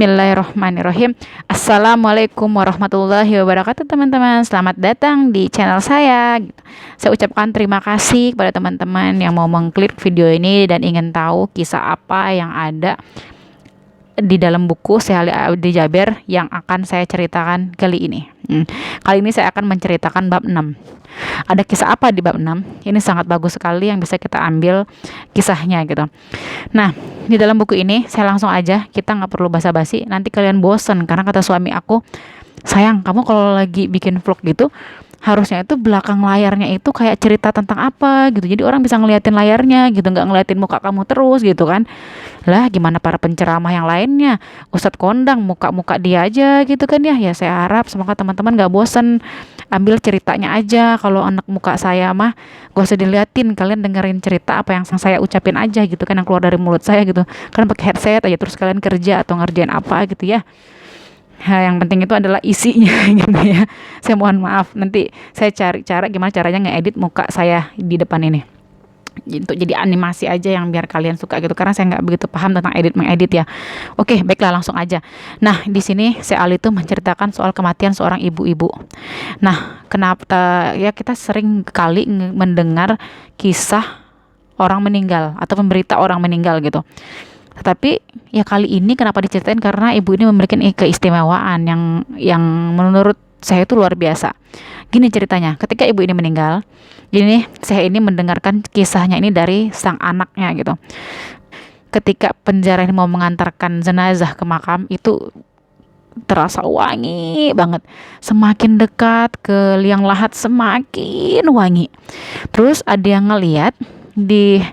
Bismillahirrahmanirrahim. Assalamualaikum warahmatullahi wabarakatuh teman-teman. Selamat datang di channel saya. Saya ucapkan terima kasih kepada teman-teman yang mau mengklik video ini dan ingin tahu kisah apa yang ada di dalam buku Syekh Ali Abdi Jaber yang akan saya ceritakan kali ini. Kali ini saya akan menceritakan bab 6. Ada kisah apa di bab 6? Ini sangat bagus sekali yang bisa kita ambil kisahnya gitu. Nah, di dalam buku ini saya langsung aja, kita nggak perlu basa-basi, nanti kalian bosen karena kata suami aku, sayang kamu kalau lagi bikin vlog gitu harusnya itu belakang layarnya itu kayak cerita tentang apa gitu, jadi orang bisa ngeliatin layarnya gitu, nggak ngeliatin muka kamu terus gitu kan. Lah gimana para penceramah yang lainnya, Ustadz kondang muka-muka dia aja gitu kan ya. Ya saya harap semoga teman-teman nggak bosen, ambil ceritanya aja. Kalau anak muka saya mah gak usah diliatin, kalian dengerin cerita apa yang saya ucapin aja gitu kan, yang keluar dari mulut saya gitu kan, pakai headset aja terus kalian kerja atau ngerjain apa gitu ya. Yang penting itu adalah isinya gitu ya. Saya mohon maaf, nanti saya cari cara gimana caranya ngedit muka saya di depan ini untuk jadi animasi aja yang biar kalian suka gitu, karena saya nggak begitu paham tentang mengedit ya. Oke, baiklah langsung aja. Nah, di sini si Ali itu menceritakan soal kematian seorang ibu-ibu. Nah, kenapa ya kita sering kali mendengar kisah orang meninggal atau pemberita orang meninggal gitu. Tetapi ya kali ini kenapa diceritain, karena ibu ini memiliki keistimewaan yang menurut saya itu luar biasa. Gini ceritanya, ketika ibu ini meninggal, jadi saya ini mendengarkan kisahnya ini dari sang anaknya gitu. Ketika penjara ini mau mengantarkan jenazah ke makam, itu terasa wangi banget. Semakin dekat ke liang lahat semakin wangi. Terus ada yang ngeliat di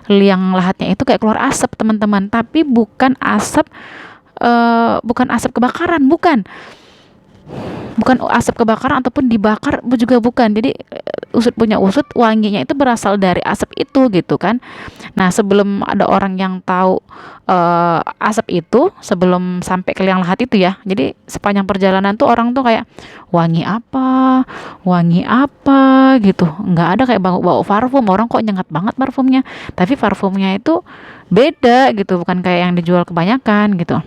liang lahatnya itu kayak keluar asap teman-teman, tapi bukan asap kebakaran, bukan asap kebakaran ataupun dibakar juga bukan. Jadi usut punya usut, wanginya itu berasal dari asap itu gitu kan. Nah, sebelum ada orang yang tahu asap itu, sebelum sampai ke liang lahat itu ya, jadi sepanjang perjalanan tuh orang tuh kayak wangi apa gitu, nggak ada kayak bau parfum, orang kok nyengat banget parfumnya, tapi parfumnya itu beda gitu, bukan kayak yang dijual kebanyakan gitu.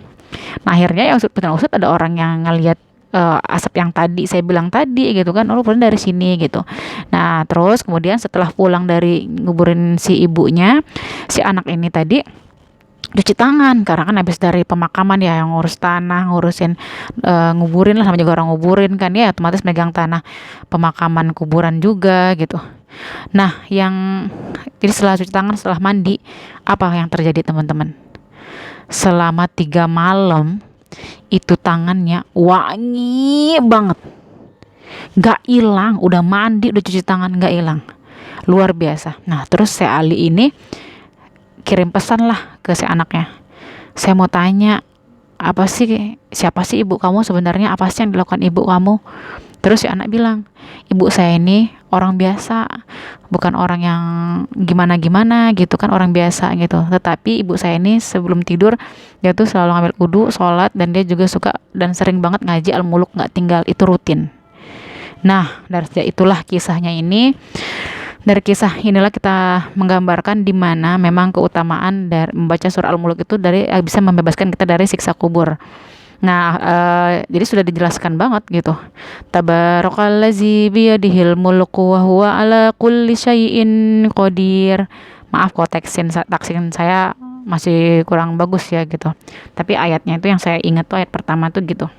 Nah, akhirnya yang usut punya usut, ada orang yang ngelihat asap yang tadi saya bilang tadi gitu kan, rupanya dari sini gitu. Nah, terus kemudian setelah pulang dari nguburin si ibunya, si anak ini tadi cuci tangan karena kan habis dari pemakaman ya, yang ngurus tanah, ngurusin nguburin lah, sama juga orang nguburin kan ya, otomatis megang tanah pemakaman kuburan juga gitu. Nah, jadi setelah cuci tangan, setelah mandi, apa yang terjadi teman-teman? Selama 3 malam itu tangannya wangi banget, nggak hilang, udah mandi udah cuci tangan nggak hilang, luar biasa. Nah, terus si Ali ini kirim pesan lah ke si anaknya, saya mau tanya, siapa sih ibu kamu sebenarnya, apa sih yang dilakukan ibu kamu? Terus si anak bilang, ibu saya ini orang biasa, bukan orang yang gimana-gimana gitu kan, orang biasa gitu. Tetapi ibu saya ini sebelum tidur, dia tuh selalu ngambil wudu, sholat, dan dia juga suka dan sering banget ngaji Al-Muluk, nggak tinggal, itu rutin. Nah, dari itulah kisahnya ini. Dari kisah inilah kita menggambarkan di mana memang keutamaan dari membaca surah Al-Muluk itu bisa membebaskan kita dari siksa kubur. Nah, jadi sudah dijelaskan banget gitu. Tabarakalladzi biyadihil mulku wa huwa ala kulli syai'in qadir. Maaf kalau taksin saya masih kurang bagus ya gitu. Tapi ayatnya itu yang saya ingat tuh ayat pertama tuh gitu.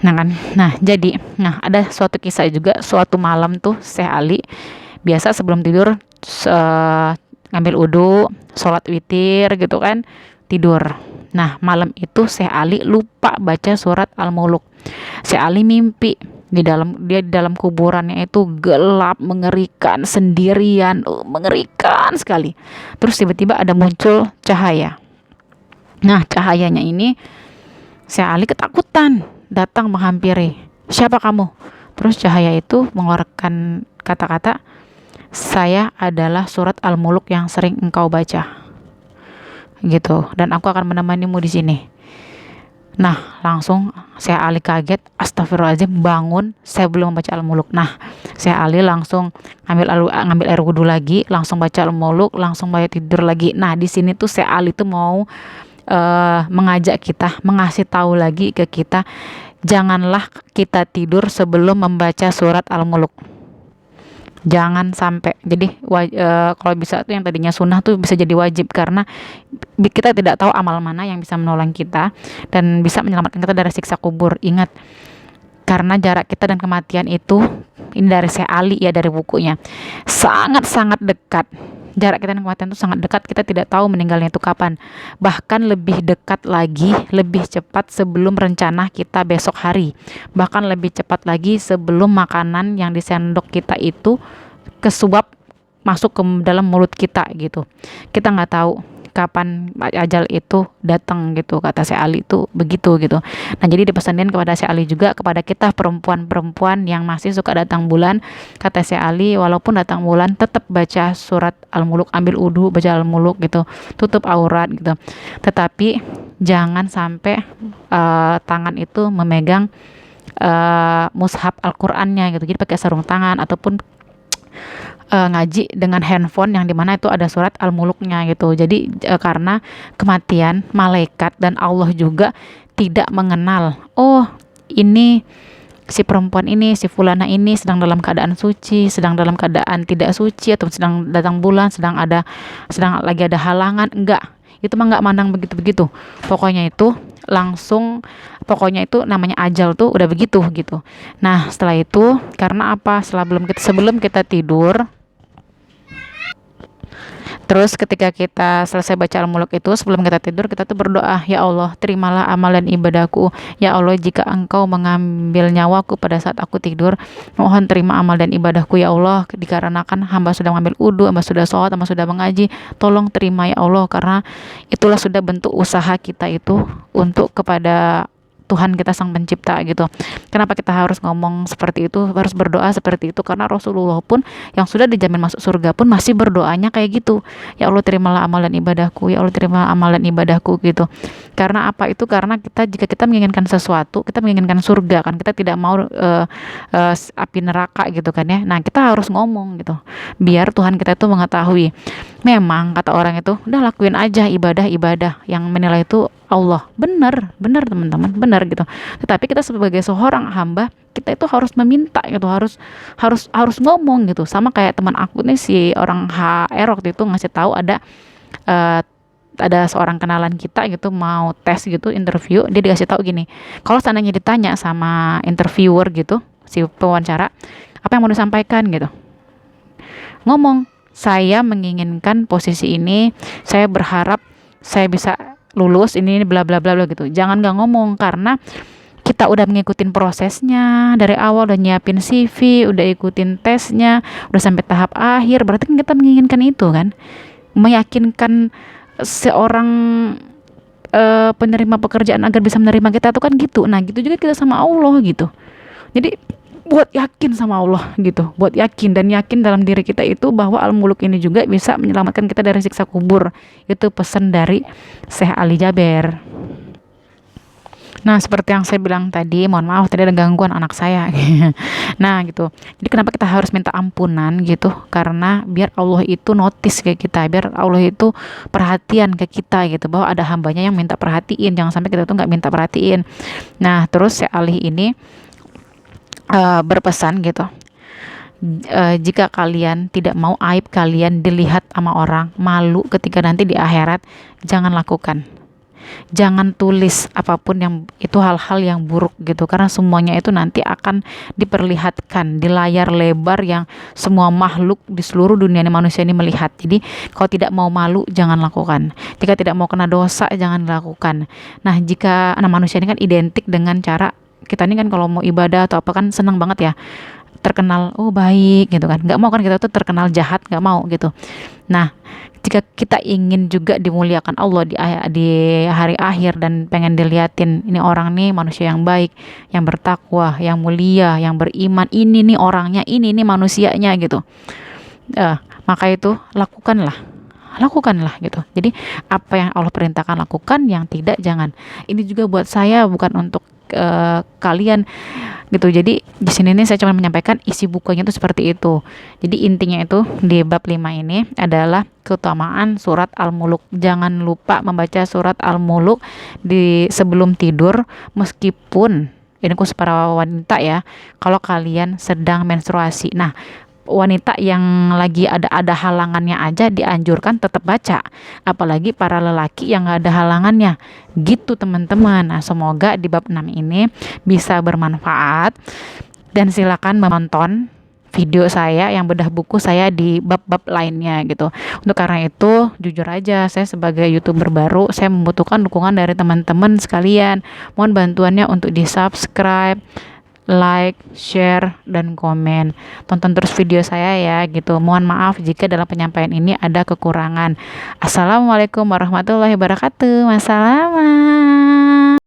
Nah kan. Nah, ada suatu kisah juga, suatu malam tuh Syekh Ali biasa sebelum tidur ngambil wudu, sholat witir gitu kan, tidur. Nah, malam itu Syekh Ali lupa baca surat Al-Muluk. Syekh Ali mimpi dia di dalam kuburannya itu gelap, mengerikan, sendirian, mengerikan sekali. Terus tiba-tiba ada muncul cahaya. Nah, cahayanya ini Syekh Ali ketakutan, datang menghampiri. Siapa kamu? Terus cahaya itu mengeluarkan kata-kata, saya adalah surat Al-Muluk yang sering engkau baca gitu, dan aku akan menemanimu di sini. Nah, langsung saya Ali kaget, astagfirullahaladzim, bangun, saya belum membaca Al-Muluk. Nah, saya Ali langsung ngambil air wudhu lagi, langsung baca Al-Muluk, langsung tidur lagi. Nah, di sini tuh saya Ali tuh mau mengajak kita, mengasih tahu lagi ke kita, janganlah kita tidur sebelum membaca surat Al-Muluk. Jangan sampai. Jadi kalau bisa tuh yang tadinya sunnah tuh bisa jadi wajib, karena kita tidak tahu amal mana yang bisa menolong kita dan bisa menyelamatkan kita dari siksa kubur. Ingat, karena jarak kita dan kematian itu, ini dari Syekh Ali ya, dari bukunya, sangat-sangat dekat. Jarak kita dan kematian itu sangat dekat, kita tidak tahu meninggalnya itu kapan. Bahkan lebih dekat lagi, lebih cepat sebelum rencana kita besok hari. Bahkan lebih cepat lagi sebelum makanan yang di sendok kita itu kesuap masuk ke dalam mulut kita gitu. Kita nggak tahu kapan ajal itu datang gitu, kata Syekh Ali itu begitu gitu. Nah, jadi dipesanin kepada Syekh Ali juga kepada kita perempuan-perempuan yang masih suka datang bulan, kata Syekh Ali, walaupun datang bulan tetap baca surat Al-Muluk, ambil udhu baca Al-Muluk gitu, tutup aurat gitu. Tetapi jangan sampai tangan itu memegang mushaf Al-Qur'annya gitu. Jadi pakai sarung tangan ataupun ngaji dengan handphone yang dimana itu ada surat Al-Muluknya gitu. Jadi karena kematian, malaikat dan Allah juga tidak mengenal, oh ini si perempuan ini, si fulana ini sedang dalam keadaan suci, sedang dalam keadaan tidak suci, atau sedang datang bulan, sedang lagi ada halangan. Enggak, itu mah enggak mandang begitu-begitu. Pokoknya itu langsung, pokoknya itu namanya ajal tuh udah begitu gitu. Nah, setelah itu karena apa? Sebelum kita tidur, terus ketika kita selesai baca Al-Muluk itu, sebelum kita tidur, kita tuh berdoa, ya Allah, terimalah amal dan ibadahku. Ya Allah, jika Engkau mengambil nyawaku pada saat aku tidur, mohon terima amal dan ibadahku ya Allah. Dikarenakan hamba sudah mengambil udhu, hamba sudah sholat, hamba sudah mengaji, tolong terima ya Allah, karena itulah sudah bentuk usaha kita itu untuk kepada Tuhan kita sang pencipta gitu. Kenapa kita harus ngomong seperti itu, harus berdoa seperti itu? Karena Rasulullah pun yang sudah dijamin masuk surga pun masih berdoanya kayak gitu. Ya Allah, terimalah amal dan ibadahku. Ya Allah, terimalah amal dan ibadahku gitu. Karena apa itu? Karena jika kita menginginkan sesuatu, kita menginginkan surga kan, kita tidak mau api neraka gitu kan ya. Nah, kita harus ngomong gitu, biar Tuhan kita itu mengetahui. Memang kata orang itu, udah lakuin aja ibadah-ibadah, yang menilai itu Allah. Benar teman-teman, benar gitu. Tetapi kita sebagai seorang hamba, kita itu harus meminta gitu, harus ngomong gitu. Sama kayak teman aku nih, si orang HR waktu itu ngasih tahu ada seorang kenalan kita gitu mau tes gitu, interview, dia dikasih tahu gini, kalau seandainya ditanya sama interviewer gitu, si pewawancara, apa yang mau disampaikan gitu, ngomong, saya menginginkan posisi ini, saya berharap saya bisa lulus ini bla bla bla gitu. Jangan nggak ngomong, karena kita udah ngikutin prosesnya dari awal, udah nyiapin CV, udah ikutin tesnya, udah sampai tahap akhir, berarti kan kita menginginkan itu kan, meyakinkan seorang penerima pekerjaan agar bisa menerima kita tuh kan gitu. Nah, gitu juga kita sama Allah gitu. Jadi buat yakin sama Allah gitu, buat yakin dalam diri kita itu bahwa Al-Muluk ini juga bisa menyelamatkan kita dari siksa kubur. Itu pesan dari Syekh Ali Jaber. Nah, seperti yang saya bilang tadi, mohon maaf tadi ada gangguan anak saya. Nah, gitu. Jadi kenapa kita harus minta ampunan gitu? Karena biar Allah itu notice ke kita, biar Allah itu perhatian ke kita gitu, bahwa ada hambanya yang minta perhatiin. Jangan sampai kita tuh nggak minta perhatiin. Nah, terus Syekh Ali ini berpesan gitu, jika kalian tidak mau aib kalian dilihat sama orang, malu ketika nanti di akhirat, jangan lakukan. Jangan tulis apapun yang itu, hal-hal yang buruk gitu, karena semuanya itu nanti akan diperlihatkan di layar lebar yang semua makhluk di seluruh dunia ini, manusia ini melihat. Jadi kalau tidak mau malu, jangan lakukan. Jika tidak mau kena dosa, jangan lakukan. Nah, manusia ini kan identik dengan cara kita ini kan, kalau mau ibadah atau apa kan senang banget ya, terkenal baik gitu kan, nggak mau kan kita tuh terkenal jahat, nggak mau gitu. Nah, jika kita ingin juga dimuliakan Allah di hari akhir dan pengen diliatin, ini orang nih manusia yang baik, yang bertakwa, yang mulia, yang beriman, ini nih orangnya, ini nih manusianya gitu, maka itu lakukanlah gitu. Jadi apa yang Allah perintahkan lakukan, yang tidak jangan. Ini juga buat saya, bukan untuk kalian. gitu. Jadi di sini nih saya cuma menyampaikan isi bukunya itu seperti itu. Jadi intinya itu di bab 5 ini adalah keutamaan surat Al-Muluk. Jangan lupa membaca surat Al-Muluk di sebelum tidur, meskipun ini khusus para wanita ya, kalau kalian sedang menstruasi. Nah, wanita yang lagi ada halangannya aja dianjurkan tetap baca, apalagi para lelaki yang gak ada halangannya gitu teman-teman. Nah, semoga di bab 6 ini bisa bermanfaat, dan silakan menonton video saya yang bedah buku saya di bab-bab lainnya gitu. Untuk karena itu, jujur aja saya sebagai YouTuber baru, saya membutuhkan dukungan dari teman-teman sekalian. Mohon bantuannya untuk di-subscribe, like, share, dan komen. Tonton terus video saya ya gitu. Mohon maaf jika dalam penyampaian ini ada kekurangan. Assalamualaikum warahmatullahi wabarakatuh. Wassalamu.